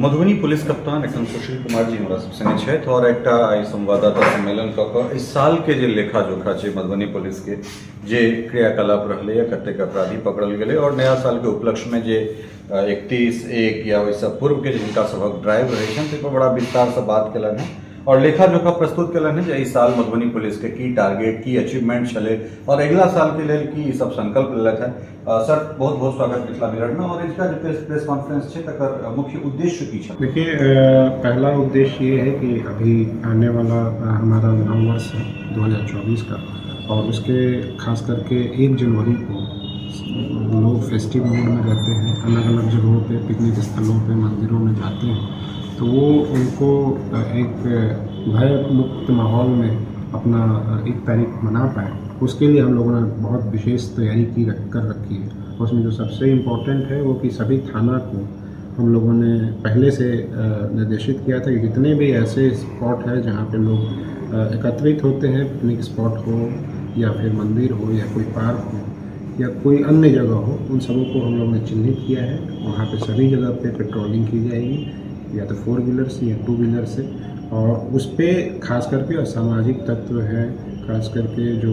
Madhubani police कप्तान एखन सुशील कुमार जी हमरा सब संगे छथि और एकटा आइ संवाददाता सम्मेलन कऽ कऽ इस साल के जे लेखा जोखा छै मधुबनी पुलिस के जे क्रियाकलाप रहलै कतेक अपराधी पकड़ल गेलै और नया साल के उपलक्ष्य में जे 31/1 या ओहिसँ पूर्व के जिनका सबक ड्राइव रहै छनि ताहि पर बड़ा विस्तार से बात केलनि हैं और लेखा जोखा प्रस्तुत केलनि हैं जे इस साल मधुबनी पुलिस के की टारगेट की अचीवमेंट छलै और अगिला साल के लेल की सब संकल्प लेलथि हैं। सर बहुत बहुत स्वागत मिथिला मिरर में और इसका जो प्रेस कॉन्फ्रेंस है तकर मुख्य उद्देश्य की है। देखिए पहला उद्देश्य ये है कि अभी आने वाला हमारा नव वर्ष है 2024 का और उसके खास करके 1 जनवरी को लोग फेस्टिव मूड में रहते हैं, अलग अलग जगहों पे पिकनिक स्थलों पे मंदिरों में जाते हैं, तो वो उनको एक भय मुक्त माहौल में अपना 1 तारीख मना पाए, उसके लिए हम लोगों ने बहुत विशेष तैयारी कर रखी है। उसमें जो सबसे इम्पोर्टेंट है वो कि सभी थाना को हम लोगों ने पहले से निर्देशित किया था कि जितने भी ऐसे स्पॉट है जहाँ पे लोग एकत्रित होते हैं, पिकनिक स्पॉट हो या फिर मंदिर हो या कोई पार्क हो या कोई अन्य जगह हो, उन सबों को हम लोगों ने चिन्हित किया है। वहाँ पे सभी जगह पे पेट्रोलिंग की जाएगी, या तो 4 व्हीलर से या 2 व्हीलर से, और उस पर खास करके असामाजिक तत्व है, खास करके जो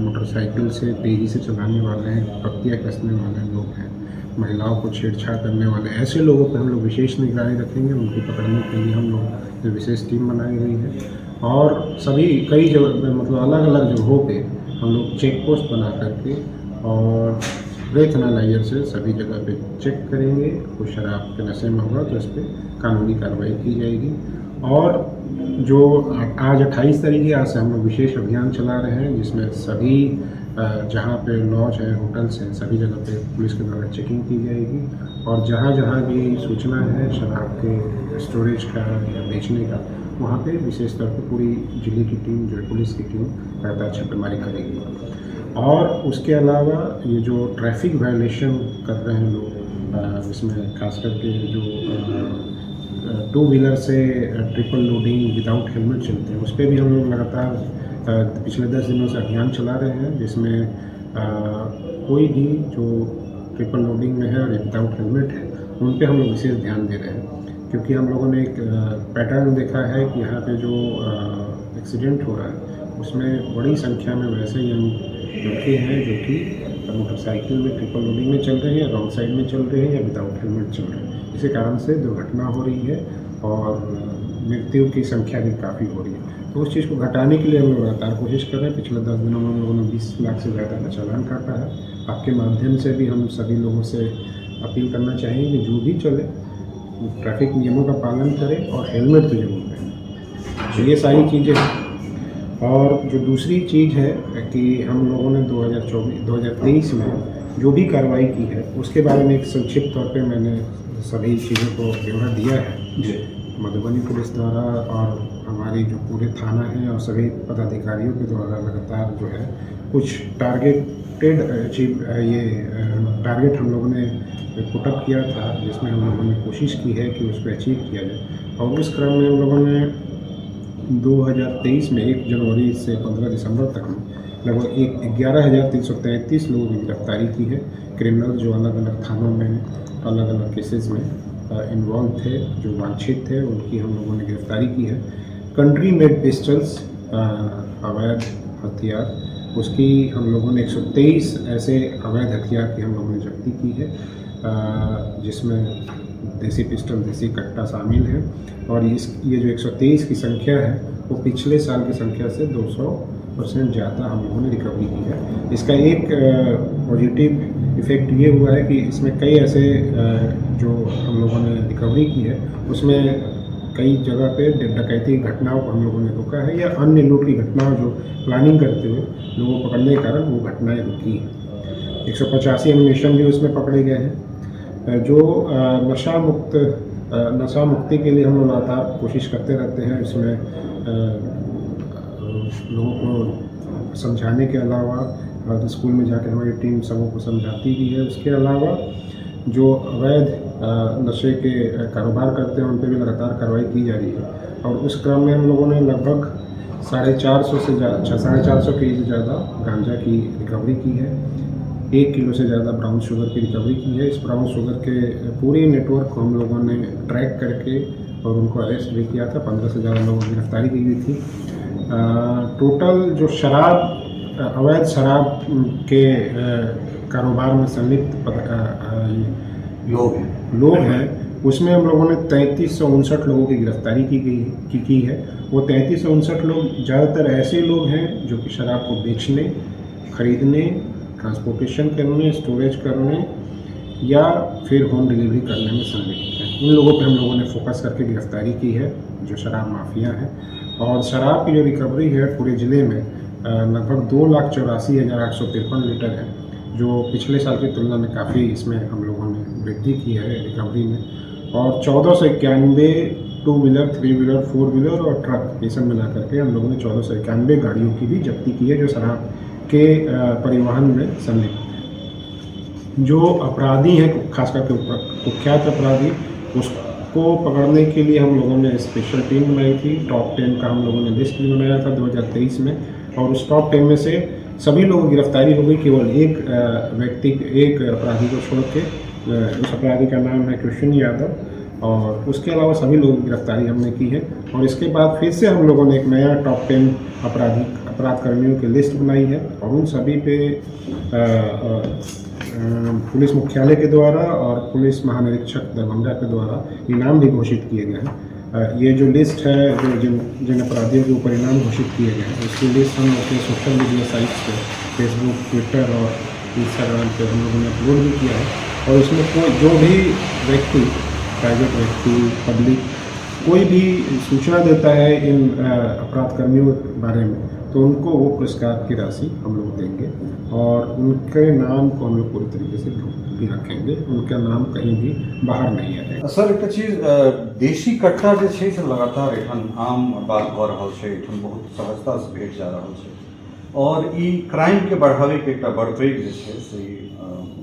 मोटरसाइकिल से तेज़ी से चलाने वाले हैं, पत्तियाँ कसने वाले लोग हैं, महिलाओं को छेड़छाड़ करने वाले, ऐसे लोगों पर हम लोग विशेष निगरानी रखेंगे। उनको पकड़ने के लिए हम लोग विशेष टीम बनाई गई है और सभी कई जगह मतलब अलग अलग जगहों पे हम लोग चेक पोस्ट बना करके और ब्रेथ एनालाइजर से सभी जगह पे चेक करेंगे। कोई शराब के नशे में होगा तो इस पर कानूनी कार्रवाई की जाएगी। और जो आज 28 तारीख आज से हम लोग विशेष अभियान चला रहे हैं, जिसमें सभी जहाँ पे लॉज है, होटल्स हैं, सभी जगह पे पुलिस के द्वारा चेकिंग की जाएगी और जहाँ जहाँ भी सूचना है शराब के स्टोरेज का या बेचने का, वहाँ पे विशेष तौर पर पूरी जिले की टीम जो है पुलिस की टीम लगातार छापेमारी करेगी। और उसके अलावा ये जो ट्रैफिक वायलेशन कर रहे हैं लोग, इसमें खास करके जो 2 व्हीलर से ट्रिपल लोडिंग विदाउट हेलमेट चलते हैं, उस पर भी हम लोग लगातार पिछले 10 दिनों से अभियान चला रहे हैं, जिसमें कोई भी जो ट्रिपल लोडिंग में है और विदाउट हेलमेट है उन पर हम लोग विशेष ध्यान दे रहे हैं। क्योंकि हम लोगों ने एक पैटर्न देखा है कि यहाँ पे जो एक्सीडेंट हो रहा है उसमें बड़ी संख्या में वैसे यंग लड़के हैं जो कि मोटरसाइकिल में ट्रिपल लोडिंग में चल रहे हैं, रॉन्ग साइड में चल रहे हैं या विदाउट हेलमेट चल रहे हैं। इसी कारण से दुर्घटना हो रही है और मृत्यु की संख्या भी काफ़ी हो रही है। तो उस चीज़ को घटाने के लिए हम लोग लगातार कोशिश कर रहे हैं। पिछले 10 दिनों में हम लोगों ने 20 लाख से ज़्यादा का चालान काटा है। आपके माध्यम से भी हम सभी लोगों से अपील करना चाहेंगे कि जो भी चले ट्रैफिक नियमों का पालन करें और हेलमेट तो जरूर पहने। तो ये सारी चीज़ें हैं। और जो दूसरी चीज़ है कि हम लोगों ने 2023 में जो भी कार्रवाई की है उसके बारे में एक संक्षिप्त तौर पे मैंने सभी चीज़ों को ब्यौरा दिया है मधुबनी पुलिस द्वारा, और हमारी जो पूरे थाना है और सभी पदाधिकारियों के द्वारा लगातार जो है कुछ टारगेट हम लोगों ने पुटअप किया था, जिसमें हम लोगों ने कोशिश की है कि उसको अचीव किया जाए। और उस क्रम में हम लोगों ने 2023 में 1 जनवरी से 15 दिसंबर तक में लगभग 11,333 लोगों की गिरफ्तारी की है। क्रिमिनल जो अलग अलग थानों में अलग अलग केसेस में इन्वॉल्व थे, जो वांछित थे, उनकी हम लोगों ने गिरफ्तारी की है। कंट्री मेड पिस्टल्स अवैध हथियार, उसकी हम लोगों ने 123 ऐसे अवैध हथियार की हम लोगों ने जब्ती की है, जिसमें देसी पिस्टल, देसी कट्टा शामिल है। और ये जो 123 की संख्या है वो पिछले साल की संख्या से 200% ज़्यादा हम लोगों ने रिकवरी की है। इसका एक पॉजिटिव इफ़ेक्ट ये हुआ है कि इसमें कई ऐसे जो हम लोगों ने रिकवरी की है उसमें कई जगह पे डकैती की घटनाओं को हम लोगों ने रोका है, या अन्य लूट की घटनाओं जो प्लानिंग करते हुए लोगों को पकड़ने के कारण वो घटनाएँ रुकी हैं। 185 एमिनेशन भी उसमें पकड़े गए हैं। जो नशा मुक्ति के लिए हम लोग लगातार कोशिश करते रहते हैं। इसमें लोगों को समझाने के अलावा स्कूल में जाकर हमारी टीम सबों को समझाती भी है। उसके अलावा जो अवैध नशे के कारोबार करते हैं उन पर भी लगातार कार्रवाई की जा रही है। और उस क्रम में हम लोगों ने लगभग 450 से ज़्यादा 450 के से ज़्यादा गांजा की रिकवरी की है। 1 किलो से ज़्यादा ब्राउन शुगर की रिकवरी की है। इस ब्राउन शुगर के पूरे नेटवर्क को हम लोगों ने ट्रैक करके और उनको अरेस्ट भी किया था। 15 से ज़्यादा लोगों की गिरफ्तारी की गई थी। टोटल जो अवैध शराब के कारोबार में संलिप्त लोग हैं उसमें हम लोगों ने 3359 लोगों की गिरफ्तारी की है। वो 3359 लोग ज़्यादातर ऐसे लोग हैं जो कि शराब को बेचने, खरीदने, ट्रांसपोर्टेशन करने, स्टोरेज करने या फिर होम डिलीवरी करने में संलिप्त हैं। इन लोगों पे हम लोगों ने फोकस करके गिरफ्तारी की है जो शराब माफिया हैं। और शराब की जो रिकवरी है पूरे ज़िले में लगभग 2,84,853 लीटर है, जो पिछले साल की तुलना में काफ़ी इसमें हम लोगों ने वृद्धि की है रिकवरी में। और 1491 टू व्हीलर, 3 व्हीलर, 4 व्हीलर और ट्रक ये सब मिला करके हम लोगों ने 1491 गाड़ियों की भी जब्ती की है जो शराब के परिवहन में संलिप्त है। जो अपराधी हैं खास करके कुख्यात अपराधी, उसको पकड़ने के लिए हम लोगों ने स्पेशल टीम बनाई थी। टॉप 10 का हम लोगों ने लिस्ट भी बनाया था 2023 में, और उस टॉप 10 में से सभी लोगों की गिरफ्तारी हो गई, केवल एक अपराधी को छोड़ के। उस अपराधी का नाम है कृष्ण यादव, और उसके अलावा सभी लोगों की गिरफ्तारी हमने की है। और इसके बाद फिर से हम लोगों ने एक नया टॉप 10 अपराध कर्मियों की लिस्ट बनाई है, और उन सभी पे पुलिस मुख्यालय के द्वारा और पुलिस महानिरीक्षक दरभंगा के द्वारा इनाम भी घोषित किए गए हैं। ये जो लिस्ट है, जो जिन अपराधियों के ऊपर इनाम घोषित किए गए हैं, उसकी लिस्ट हम अपने सोशल मीडिया साइट्स पे, फेसबुक, ट्विटर और इंस्टाग्राम पे हम लोगों ने अपलोड भी किया है। और उसमें कोई जो भी व्यक्ति, प्राइवेट व्यक्ति, पब्लिक कोई भी सूचना देता है इन अपराध कर्मियों के बारे में, तो उनको वो पुरस्कार की राशि हम लोग देंगे, और उनके नाम को हम लोग पूरी तरीके से भी रखेंगे। उनका नाम कहीं भी बाहर नहीं आएगा। सर, एक चीज, देशी कट्टा जे छै से लगातार एखन आम बात भऽ रहल छै, एखन बहुत सहजता से भेट जा रहल छै, और ई क्राइम के बढ़ावे के एकटा बड़ पैघ जे छै से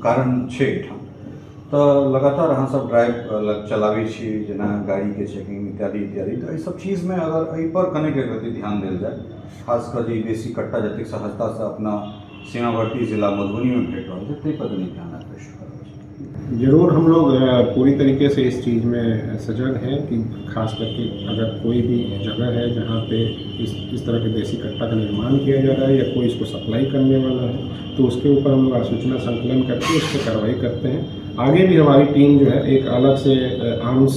कारण छै एहिठाम। तो लगातार अहाँ सब ड्राइव चलाबै छी, जेना गाड़ी के चेकिंग इत्यादि इत्यादि, तो एहि सब चीज में अगर एहि पर कनेक रति ध्यान देल जाए, खासकर जे देशी कट्टा जतेक सहजता से अपना सीमावर्ती जिला मधुबनी में भेट रहल छै, ताहि पर कनी ध्यान आकृष्ट करब। जरूर हम लोग पूरी तरीके से इस चीज़ में सजग हैं कि खास करके अगर कोई भी जगह है जहाँ पे इस तरह के देसी कट्टा का निर्माण किया जा रहा है या कोई इसको सप्लाई करने वाला है, तो उसके ऊपर हम लोग सूचना संकलन करके उस पर कार्रवाई करते हैं। आगे भी हमारी टीम जो है, एक अलग से आर्म्स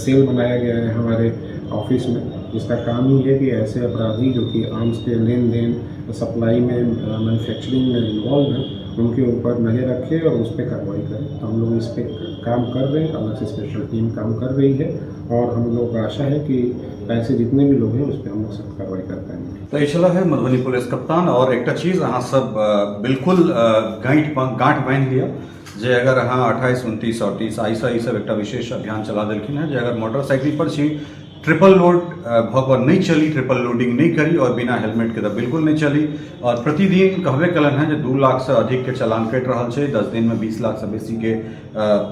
सेल बनाया गया है हमारे ऑफिस में, जिसका काम ही है कि ऐसे अपराधी जो कि आर्म्स के लेन देन, सप्लाई में, मैन्युफैक्चरिंग में इन्वॉल्व हैं, उनके ऊपर नज़र रखें और उस पर कार्रवाई करें। तो हम लोग इस पर काम कर रहे हैं, अलग से स्पेशल टीम काम कर रही है, और हम लोग का आशा है कि ऐसे जितने भी लोग हैं उस पर हम लोग सख्त कार्रवाई कर पाएंगे। तो चला है मधुबनी पुलिस कप्तान, और एक चीज अहाँ सब बिल्कुल गांठ बांधि लिया जे अगर अहाँ 28, 29 और 30 आइसा ई सब एक विशेष अभियान चला देलखिन है, जे अगर मोटरसाइकिल पर छी, ट्रिपल लोड भऽ नहीं चली, ट्रिपल लोडिंग नहीं करी, और बिना हेलमेट के तो बिल्कुल नहीं चली। और प्रतिदिन कहबे कलन है जे 2 लाख से अधिक के चलान कटि रहल छै, 10 दिन में 20 लाख से बेसी के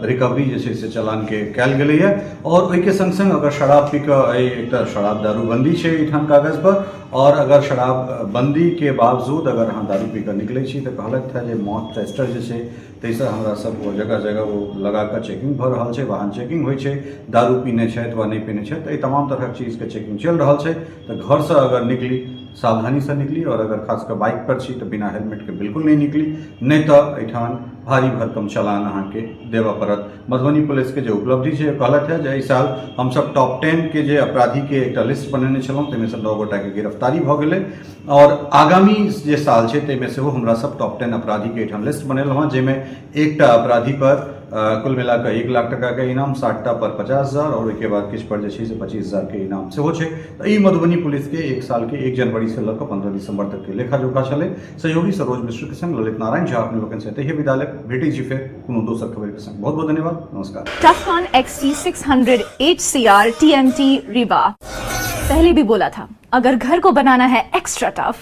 रिकवरी जे छै से चलान के कयल गेलै है। और ओहिके संग संग अगर शराब पी कऽ एक शराब दारू बंदी छै एहिठाम कागज पर, और अगर शराब बंदी के बावजूद अगर अहाँ दारू पी कऽ निकलै छी तऽ कहलक था जे मॉक टेस्टर जे छै ताहिसँ हमरा सब वो जगह जगह वो लगा कऽ चेकिंग भऽ रहल छै, वाहन चेकिंग होइ छै, दारू पीने छथि वा नहीं पीने छथि, एहि तमाम तरह चीज के चेकिंग चल रहल छै। तो घर से अगर निकली सावधानी से निकली, और अगर खासकर बाइक पर छी तो बिना हेलमेट के बिल्कुल नहीं निकली, नहीं तो एहिठाम भारी भरकम चलान अहाँ के देवा पड़त। मधुबनी पुलिस के जो उपलब्धि है कहलत है जे एहि साल हम सब टॉप 10 के जे अपराधी के एक लिस्ट बनेने छलहुँ, ताहिमे से 9 गोटा के गिरफ्तारी भऽ गेलै, और आगामी जे साल छै ताहिमे सेहो हमरा सब टॉप 10 अपराधी के एहिठाम लिस्ट बनेलहुँ हँ, जाहिमे एकटा अपराधी पर कुल मिलाकर 1 लाख टका के इनाम, 60टा पर 50,000, और उसके बाद किछु पर जे छै से 25,000 के इनाम सेहो छै। तो ई मधुबनी पुलिस के एक साल के 1 जनवरी से लऽ कऽ 15 दिसंबर तक के लेखा जोखा छलै। सहयोगी सरोज मिश्र के संग ललित नारायण झा अपने लोकनि से एतहि विदा लेब। भेटै छी फेर कोनो दोसर खबर के संग। बहुत बहुत धन्यवाद, नमस्कार। टफकॉन XT 600 HCR TMT रीवा। पहले भी बोला था, अगर घर को बनाना है एक्स्ट्रा टफ,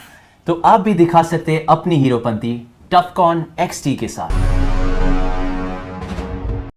तो आप भी दिखा सकते हैं अपनी हीरोपंती टफकॉन XT के साथ।